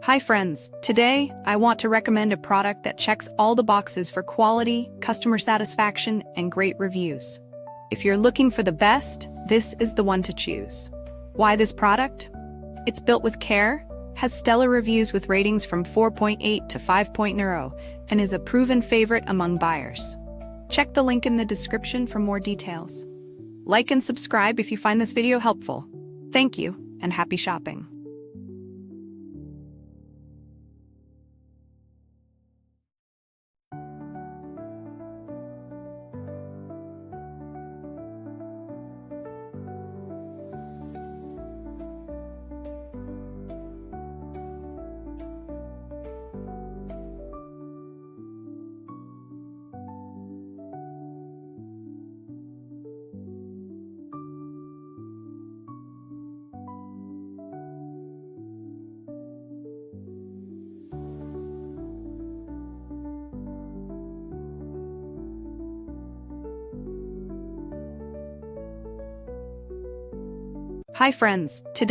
Hi friends, today I want to recommend a product that checks all the boxes for quality, customer satisfaction, and great reviews. If you're looking for the best, this is the one to choose. Why this product? It's built with care, has stellar reviews with ratings from 4.8 to 5.0, and is a proven favorite among buyers. Check the link in the description for more details. Like and subscribe if you find this video helpful. Thank you, and happy shopping. Hi friends, today